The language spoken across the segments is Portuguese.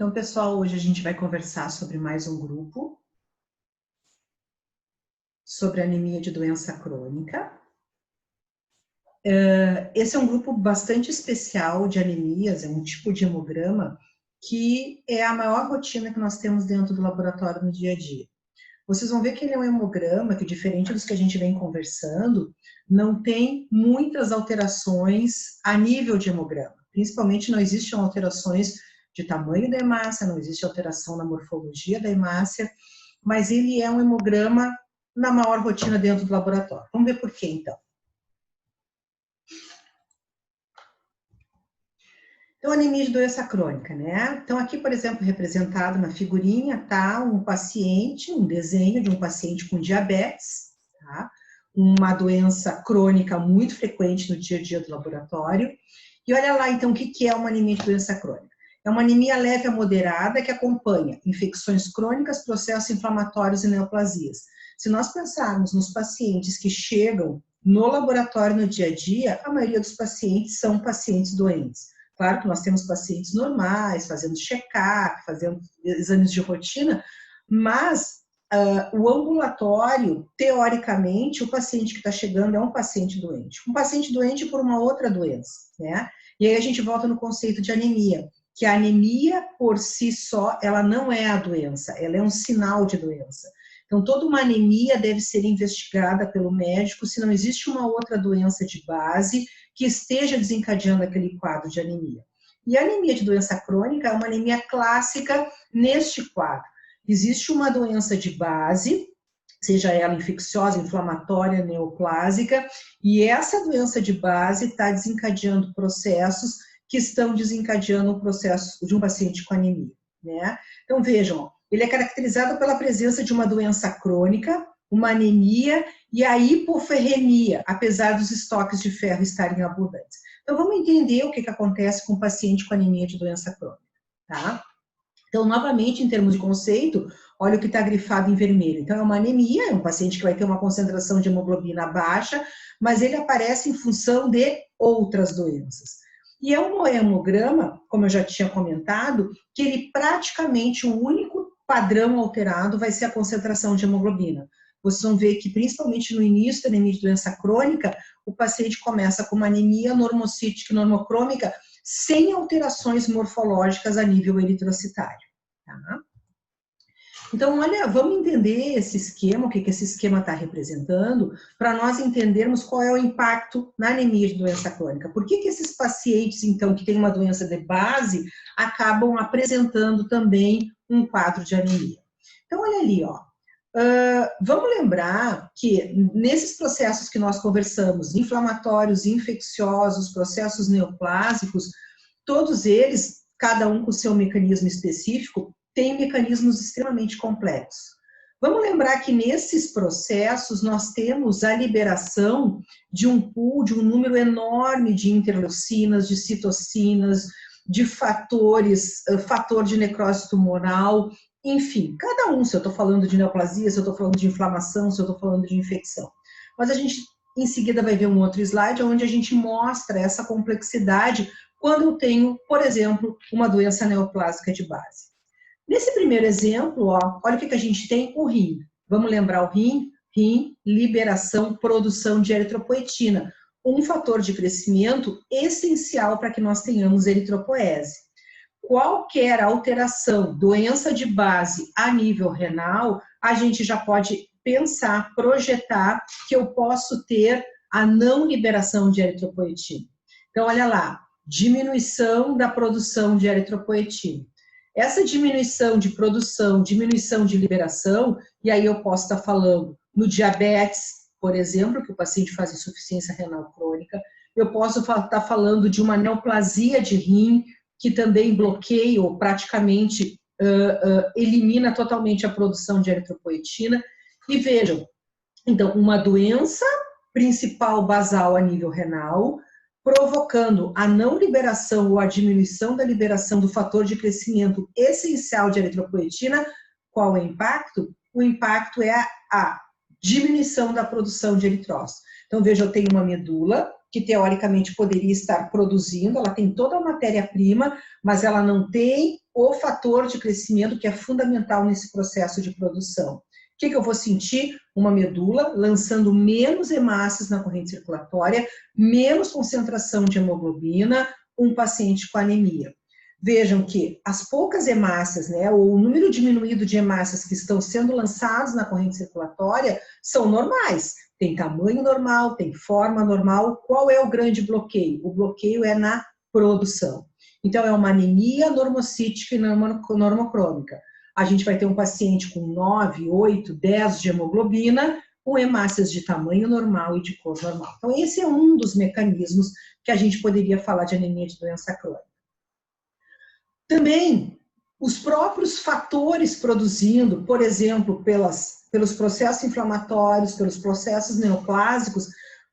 Então, pessoal, hoje a gente vai conversar sobre mais um grupo, sobre anemia de doença crônica. Esse é um grupo bastante especial de anemias, é um tipo de hemograma que é a maior rotina que nós temos dentro do laboratório no dia a dia. Vocês vão ver que ele é um hemograma que, diferente dos que a gente vem conversando, não tem muitas alterações a nível de hemograma. Principalmente não existem alterações de tamanho da hemácia, não existe alteração na morfologia da hemácia, mas ele é um hemograma na maior rotina dentro do laboratório. Vamos ver por quê, então. Então, anemia de doença crônica, né? Então, aqui, por exemplo, representado na figurinha, tá um paciente, um desenho de um paciente com diabetes, tá? Uma doença crônica muito frequente no dia a dia do laboratório. E olha lá, então, o que é uma anemia de doença crônica? É uma anemia leve a moderada que acompanha infecções crônicas, processos inflamatórios e neoplasias. Se nós pensarmos nos pacientes que chegam no laboratório no dia a dia, a maioria dos pacientes são pacientes doentes. Claro que nós temos pacientes normais, fazendo check-up, fazendo exames de rotina, mas o ambulatório, teoricamente, o paciente que está chegando é um paciente doente. Um paciente doente por uma outra doença, né? E aí a gente volta no conceito de anemia, que a anemia por si só, ela não é a doença, ela é um sinal de doença. Então, toda uma anemia deve ser investigada pelo médico se não existe uma outra doença de base que esteja desencadeando aquele quadro de anemia. E a anemia de doença crônica é uma anemia clássica neste quadro. Existe uma doença de base, seja ela infecciosa, inflamatória, neoplásica, e essa doença de base está desencadeando processos que estão desencadeando o processo de um paciente com anemia, né? Então, vejam, ele é caracterizado pela presença de uma doença crônica, uma anemia e a hipoferremia, apesar dos estoques de ferro estarem abundantes. Então, vamos entender o que acontece com o paciente com anemia de doença crônica, tá? Então, novamente, em termos de conceito, olha o que está grifado em vermelho. Então, é uma anemia, é um paciente que vai ter uma concentração de hemoglobina baixa, mas ele aparece em função de outras doenças. E é um hemograma, como eu já tinha comentado, que ele praticamente o único padrão alterado vai ser a concentração de hemoglobina. Vocês vão ver que, principalmente no início da anemia de doença crônica, o paciente começa com uma anemia normocítica e normocrômica sem alterações morfológicas a nível eritrocitário. Tá? Então, olha, vamos entender esse esquema, o que esse esquema está representando, para nós entendermos qual é o impacto na anemia de doença crônica. Por que esses pacientes, então, que têm uma doença de base, acabam apresentando também um quadro de anemia? Então, olha ali, ó. Vamos lembrar que nesses processos que nós conversamos, inflamatórios, infecciosos, processos neoplásicos, todos eles, cada um com o seu mecanismo específico, têm mecanismos extremamente complexos. Vamos lembrar que nesses processos nós temos a liberação de um pool, de um número enorme de interleucinas, de citocinas, de fatores, fator de necrose tumoral, enfim, cada um, se eu estou falando de neoplasia, se eu estou falando de inflamação, se eu estou falando de infecção. Mas a gente, em seguida, vai ver um outro slide onde a gente mostra essa complexidade quando eu tenho, por exemplo, uma doença neoplásica de base. Nesse primeiro exemplo, ó, olha o que a gente tem, o rim. Vamos lembrar o rim? Rim, liberação, produção de eritropoetina, um fator de crescimento essencial para que nós tenhamos eritropoese. Qualquer alteração, doença de base a nível renal, a gente já pode pensar, projetar que eu posso ter a não liberação de eritropoetina. Então, olha lá, diminuição da produção de eritropoetina. Essa diminuição de produção, diminuição de liberação, e aí eu posso estar falando no diabetes, por exemplo, que o paciente faz insuficiência renal crônica, eu posso estar falando de uma neoplasia de rim, que também bloqueia ou praticamente elimina totalmente a produção de eritropoetina. E vejam, então, uma doença principal basal a nível renal, provocando a não liberação ou a diminuição da liberação do fator de crescimento essencial de eritropoetina. Qual é o impacto? O impacto é a diminuição da produção de eritrócitos. Então, veja, eu tenho uma medula, que teoricamente poderia estar produzindo, ela tem toda a matéria-prima, mas ela não tem o fator de crescimento que é fundamental nesse processo de produção. O que eu vou sentir? Uma medula lançando menos hemácias na corrente circulatória, menos concentração de hemoglobina, um paciente com anemia. Vejam que as poucas hemácias, né, ou o número diminuído de hemácias que estão sendo lançados na corrente circulatória são normais. Tem tamanho normal, tem forma normal. Qual é o grande bloqueio? O bloqueio é na produção. Então, é uma anemia normocítica e normocrômica. A gente vai ter um paciente com 9, 8, 10 de hemoglobina, com hemácias de tamanho normal e de cor normal. Então, esse é um dos mecanismos que a gente poderia falar de anemia de doença crônica. Também, os próprios fatores produzindo, por exemplo, pelos processos inflamatórios, pelos processos neoplásicos,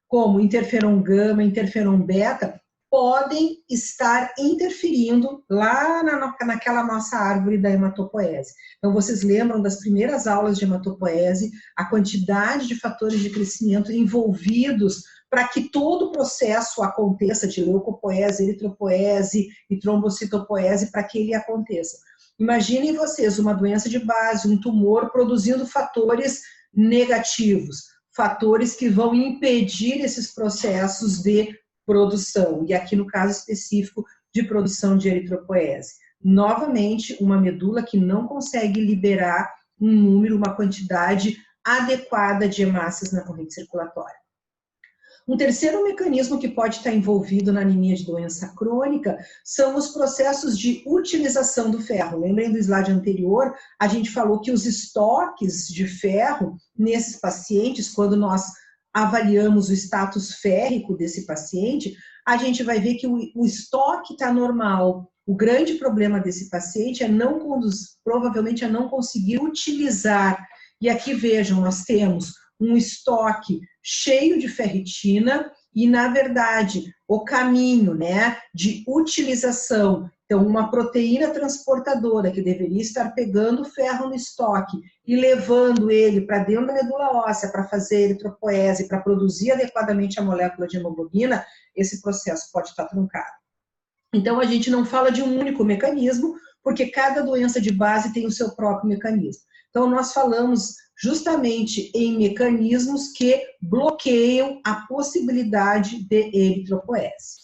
como interferon gama, interferon beta, podem estar interferindo lá naquela nossa árvore da hematopoese. Então, vocês lembram das primeiras aulas de hematopoese, a quantidade de fatores de crescimento envolvidos para que todo o processo aconteça de leucopoese, eritropoese e trombocitopoese, para que ele aconteça. Imaginem vocês uma doença de base, um tumor produzindo fatores negativos, fatores que vão impedir esses processos de produção, e aqui no caso específico de produção de eritropoese. Novamente, uma medula que não consegue liberar um número, uma quantidade adequada de hemácias na corrente circulatória. Um terceiro mecanismo que pode estar envolvido na anemia de doença crônica são os processos de utilização do ferro. Lembrem do slide anterior, a gente falou que os estoques de ferro nesses pacientes, quando nós avaliamos o status férrico desse paciente, a gente vai ver que o estoque está normal. O grande problema desse paciente é provavelmente é não conseguir utilizar. E aqui vejam, nós temos um estoque cheio de ferritina e, na verdade, o caminho, né, de utilização, então uma proteína transportadora que deveria estar pegando o ferro no estoque e levando ele para dentro da medula óssea para fazer eritropoese, para produzir adequadamente a molécula de hemoglobina, esse processo pode estar truncado. Então, a gente não fala de um único mecanismo, porque cada doença de base tem o seu próprio mecanismo. Então, nós falamos justamente em mecanismos que bloqueiam a possibilidade de eritropoese.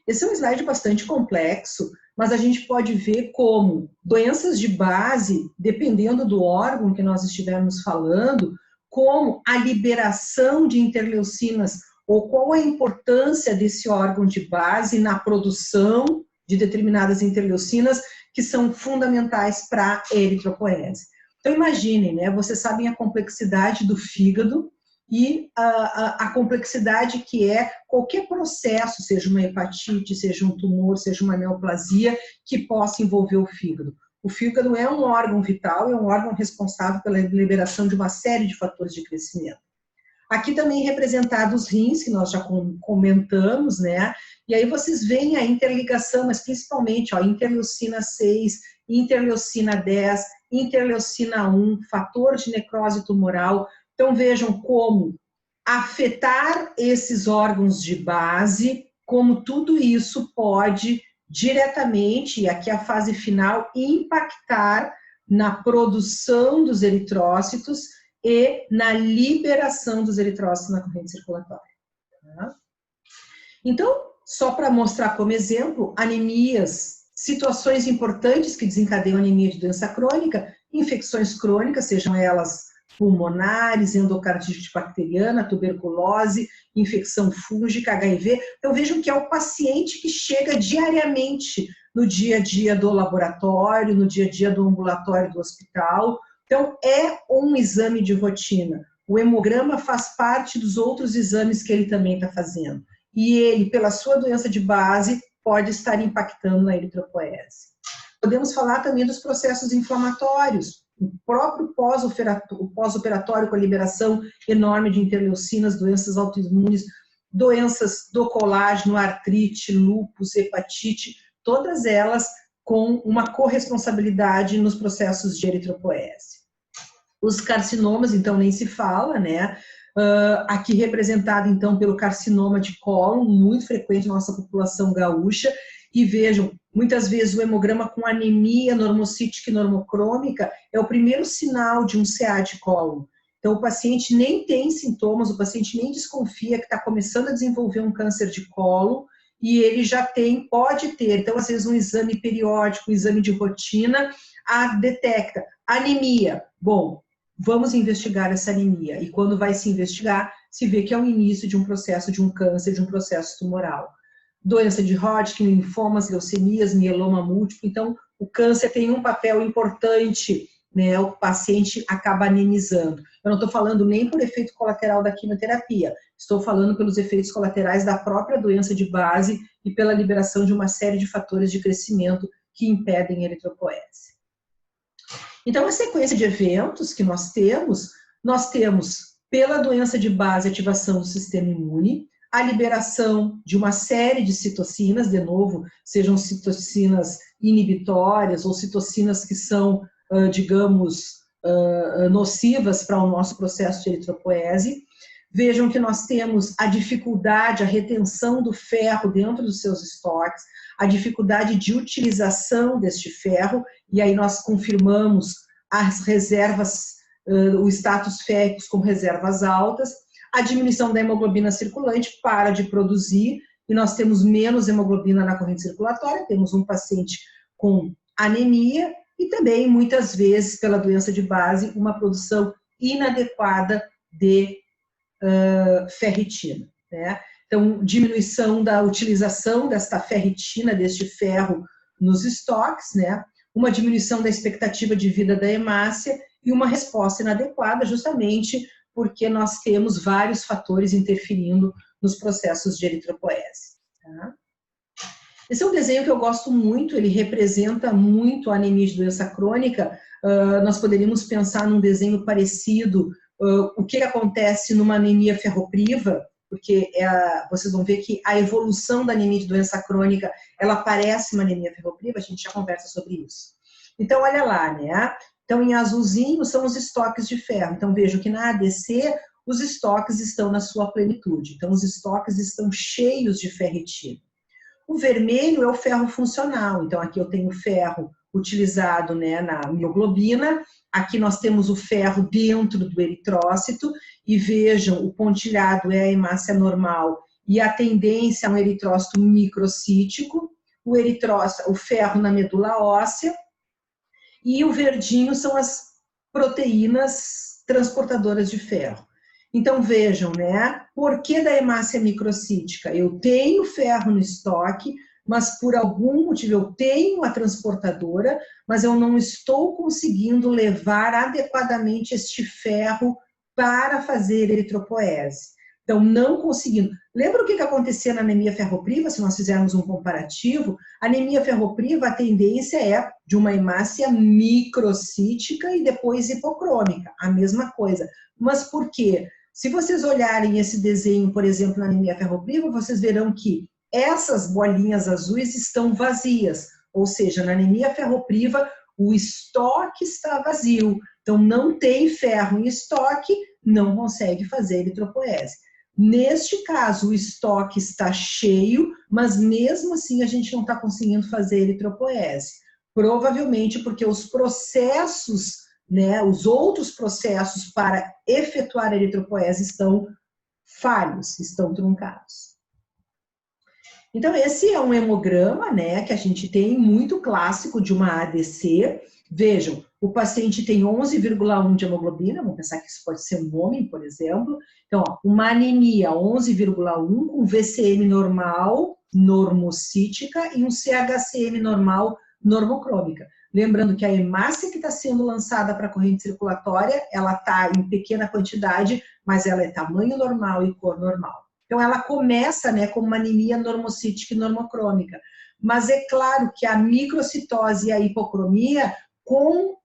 Esse é um slide bastante complexo, mas a gente pode ver como doenças de base, dependendo do órgão que nós estivermos falando, como a liberação de interleucinas ou qual a importância desse órgão de base na produção de determinadas interleucinas que são fundamentais para a eritropoese. Então, imaginem, né? Vocês sabem a complexidade do fígado e a complexidade que é qualquer processo, seja uma hepatite, seja um tumor, seja uma neoplasia, que possa envolver o fígado. O fígado é um órgão vital, é um órgão responsável pela liberação de uma série de fatores de crescimento. Aqui também representados os rins, que nós já comentamos, né? E aí vocês veem a interligação, mas principalmente, ó, interleucina 6, interleucina 10, interleucina 1, fator de necrose tumoral. Então vejam como afetar esses órgãos de base, como tudo isso pode diretamente, e aqui a fase final, impactar na produção dos eritrócitos e na liberação dos eritrócitos na corrente circulatória. Tá? Então, só para mostrar como exemplo, anemias, situações importantes que desencadeiam anemia de doença crônica, infecções crônicas, sejam elas pulmonares, endocardite bacteriana, tuberculose, infecção fúngica, HIV. Então vejam que é o paciente que chega diariamente no dia a dia do laboratório, no dia a dia do ambulatório do hospital. Então é um exame de rotina. O hemograma faz parte dos outros exames que ele também está fazendo. E ele, pela sua doença de base, pode estar impactando na eritropoese. Podemos falar também dos processos inflamatórios, o próprio pós-operatório com a liberação enorme de interleucinas, doenças autoimunes, doenças do colágeno, artrite, lúpus, hepatite, todas elas com uma corresponsabilidade nos processos de eritropoese. Os carcinomas, então, nem se fala, né? Aqui representado, então, pelo carcinoma de cólon, muito frequente na nossa população gaúcha. E vejam, muitas vezes o hemograma com anemia normocítica e normocrômica é o primeiro sinal de um CA de cólon. Então, o paciente nem tem sintomas, o paciente nem desconfia que está começando a desenvolver um câncer de cólon, e ele já pode ter. Então, às vezes, um exame periódico, um exame de rotina, detecta anemia. Bom, vamos investigar essa anemia. E quando vai se investigar, se vê que é o início de um processo de um câncer, de um processo tumoral. Doença de Hodgkin, linfomas, leucemias, mieloma múltiplo. Então, o câncer tem um papel importante, né? O paciente acaba anemizando. Eu não estou falando nem por efeito colateral da quimioterapia, estou falando pelos efeitos colaterais da própria doença de base e pela liberação de uma série de fatores de crescimento que impedem a eritropoese. Então, a sequência de eventos que nós temos pela doença de base, ativação do sistema imune, a liberação de uma série de citocinas, de novo, sejam citocinas inibitórias ou citocinas que são, digamos, nocivas para o nosso processo de eritropoese. Vejam que nós temos a dificuldade, a retenção do ferro dentro dos seus estoques, a dificuldade de utilização deste ferro, e aí nós confirmamos as reservas, o status férricos com reservas altas, a diminuição da hemoglobina circulante para de produzir, e nós temos menos hemoglobina na corrente circulatória, temos um paciente com anemia, e também, muitas vezes, pela doença de base, uma produção inadequada de ferritina, né? Então, diminuição da utilização desta ferritina, deste ferro nos estoques, né? Uma diminuição da expectativa de vida da hemácia e uma resposta inadequada, justamente porque nós temos vários fatores interferindo nos processos de eritropoese. Tá? Esse é um desenho que eu gosto muito, ele representa muito a anemia de doença crônica. Nós poderíamos pensar num desenho parecido, o que acontece numa anemia ferropriva, porque vocês vão ver que a evolução da anemia de doença crônica, ela parece uma anemia ferropriva, a gente já conversa sobre isso. Então, olha lá, né? Então, em azulzinho são os estoques de ferro. Então, vejo que na ADC, os estoques estão na sua plenitude. Então, os estoques estão cheios de ferritina. O vermelho é o ferro funcional. Então, aqui eu tenho ferro utilizado, né, na mioglobina. Aqui nós temos o ferro dentro do eritrócito. E vejam, o pontilhado é a hemácia normal e a tendência a um eritrócito microcítico. O ferro na medula óssea. E o verdinho são as proteínas transportadoras de ferro. Então, vejam, né? Por que da hemácia microcítica? Eu tenho ferro no estoque, mas por algum motivo eu tenho a transportadora, mas eu não estou conseguindo levar adequadamente este ferro para fazer eritropoese. Então, não conseguindo. Lembra o que acontecia na anemia ferropriva, se nós fizermos um comparativo? A anemia ferropriva, a tendência é de uma hemácia microcítica e depois hipocrômica, a mesma coisa. Mas por quê? Se vocês olharem esse desenho, por exemplo, na anemia ferropriva, vocês verão que essas bolinhas azuis estão vazias, ou seja, na anemia ferropriva, o estoque está vazio. Então, não tem ferro em estoque, não consegue fazer eritropoese. Neste caso, o estoque está cheio, mas mesmo assim a gente não está conseguindo fazer eritropoese. Provavelmente porque os processos, né, os outros processos para efetuar a eritropoese estão falhos, estão truncados. Então, esse é um hemograma, né, que a gente tem muito clássico de uma ADC. Vejam, o paciente tem 11,1 de hemoglobina, vamos pensar que isso pode ser um homem, por exemplo. Então, ó, uma anemia 11,1 com VCM normal, normocítica, e um CHCM normal, normocrômica. Lembrando que a hemácia que está sendo lançada para a corrente circulatória, ela está em pequena quantidade, mas ela é tamanho normal e cor normal. Então, ela começa, né, como uma anemia normocítica e normocrômica. Mas é claro que a microcitose e a hipocromia, com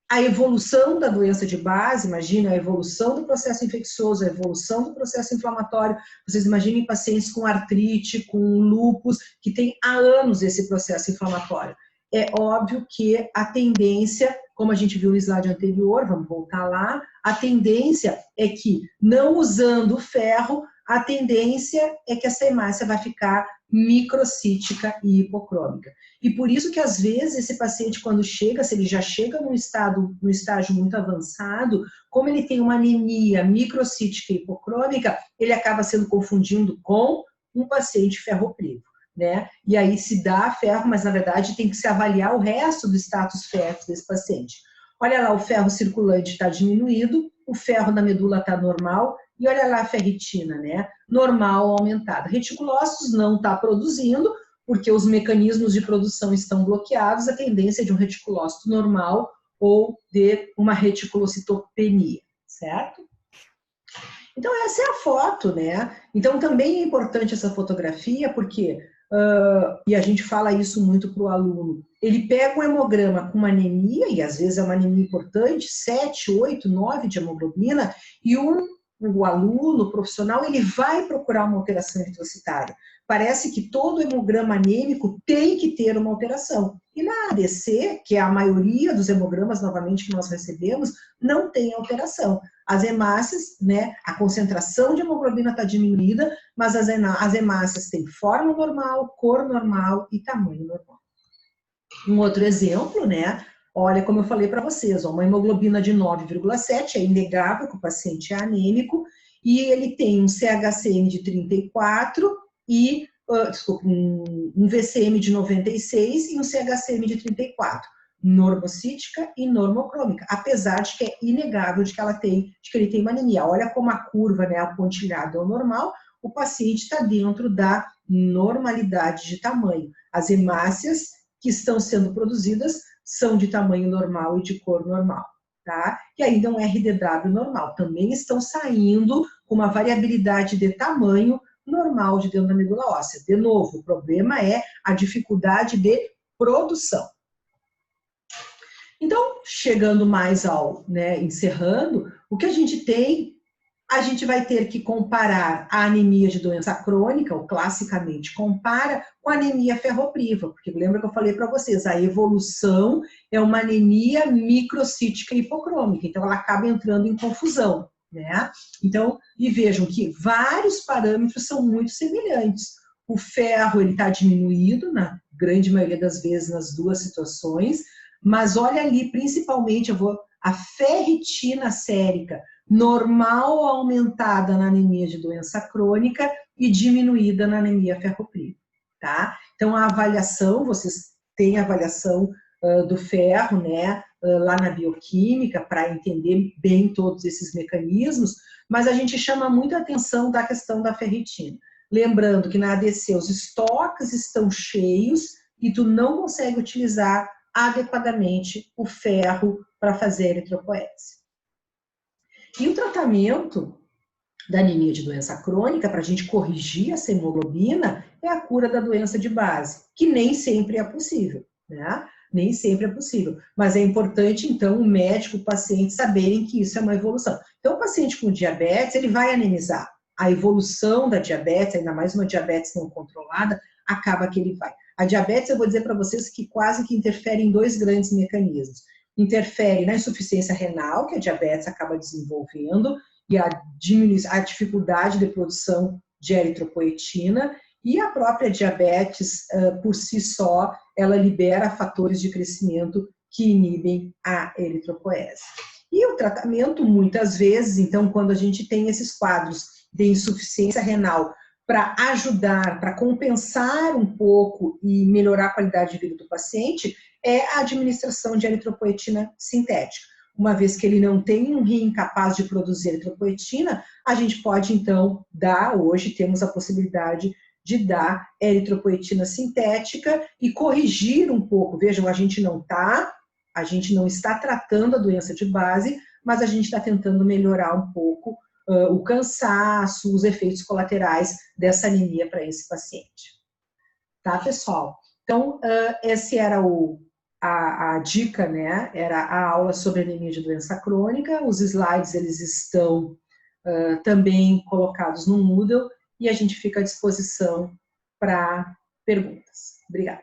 a evolução da doença de base, imagina a evolução do processo infeccioso, a evolução do processo inflamatório, vocês imaginem pacientes com artrite, com lúpus, que tem há anos esse processo inflamatório. é óbvio que a tendência, como a gente viu no slide anterior, vamos voltar lá, a tendência é que, não usando o ferro, a tendência é que essa hemácia vai ficar microcítica e hipocrômica. E por isso que, às vezes, esse paciente, quando chega, se ele já chega num estágio muito avançado, como ele tem uma anemia microcítica e hipocrômica, ele acaba sendo confundido com um paciente ferroprivo, né? E aí se dá ferro, mas na verdade tem que se avaliar o resto do status ferro desse paciente. Olha lá, o ferro circulante está diminuído, o ferro na medula está normal, e olha lá a ferritina, né? Normal ou aumentada. Reticulócitos não está produzindo, porque os mecanismos de produção estão bloqueados, a tendência é de um reticulócito normal ou de uma reticulocitopenia, certo? Então, essa é a foto, né? Então, também é importante essa fotografia, porque, e a gente fala isso muito para o aluno, ele pega um hemograma com uma anemia, e às vezes é uma anemia importante, 7, 8, 9 de hemoglobina, e o aluno, o profissional, ele vai procurar uma alteração eritrocitária. Parece que todo hemograma anêmico tem que ter uma alteração. E na ADC, que é a maioria dos hemogramas, novamente, que nós recebemos, não tem alteração. As hemácias, né, a concentração de hemoglobina está diminuída, mas as hemácias têm forma normal, cor normal e tamanho normal. Um outro exemplo, né, olha como eu falei para vocês, ó, uma hemoglobina de 9,7, é inegável que o paciente é anêmico, e ele tem um CHCM de 34 e, desculpa, um VCM de 96 e um CHCM de 34. Normocítica e normocrômica, apesar de que é inegável de que ele tem uma anemia. Olha como a curva, né, apontilhada é o normal, o paciente está dentro da normalidade de tamanho. As hemácias que estão sendo produzidas são de tamanho normal e de cor normal, tá? E ainda um RDW normal. Também estão saindo com uma variabilidade de tamanho normal de dentro da medula óssea. De novo, o problema é a dificuldade de produção. Então, chegando mais ao, né, encerrando, o que a gente tem, a gente vai ter que comparar a anemia de doença crônica, ou classicamente compara, com a anemia ferropriva, porque lembra que eu falei para vocês, a evolução é uma anemia microcítica hipocrômica, então ela acaba entrando em confusão, né? Então, e vejam que vários parâmetros são muito semelhantes. O ferro, ele está diminuído, na grande maioria das vezes, nas duas situações, mas olha ali, principalmente, a ferritina sérica, normal ou aumentada na anemia de doença crônica e diminuída na anemia ferropriva, tá? Então, a avaliação, vocês têm a avaliação do ferro, né, lá na bioquímica, para entender bem todos esses mecanismos, mas a gente chama muita atenção da questão da ferritina. Lembrando que na ADC os estoques estão cheios e tu não consegue utilizar adequadamente o ferro para fazer a eritropoese. E o tratamento da anemia de doença crônica, para a gente corrigir essa hemoglobina, é a cura da doença de base, que nem sempre é possível, né? Nem sempre é possível. Mas é importante, então, o médico, o paciente saberem que isso é uma evolução. Então, o paciente com diabetes, ele vai anemizar. A evolução da diabetes, ainda mais uma diabetes não controlada, acaba que ele vai. A diabetes, eu vou dizer para vocês que quase que interfere em dois grandes mecanismos. Interfere na insuficiência renal, que a diabetes acaba desenvolvendo, e a dificuldade de produção de eritropoetina, e a própria diabetes, por si só, ela libera fatores de crescimento que inibem a eritropoese. E o tratamento, muitas vezes, então, quando a gente tem esses quadros de insuficiência renal, para ajudar, para compensar um pouco e melhorar a qualidade de vida do paciente, é a administração de eritropoetina sintética. Uma vez que ele não tem um rim capaz de produzir eritropoetina, a gente pode, então, hoje temos a possibilidade de dar eritropoetina sintética e corrigir um pouco. Vejam, a gente não está tratando a doença de base, mas a gente está tentando melhorar um pouco o cansaço, os efeitos colaterais dessa anemia para esse paciente. Tá, pessoal? Então, essa era a dica, né? Era a aula sobre anemia de doença crônica. Os slides, eles estão também colocados no Moodle e a gente fica à disposição para perguntas. Obrigada.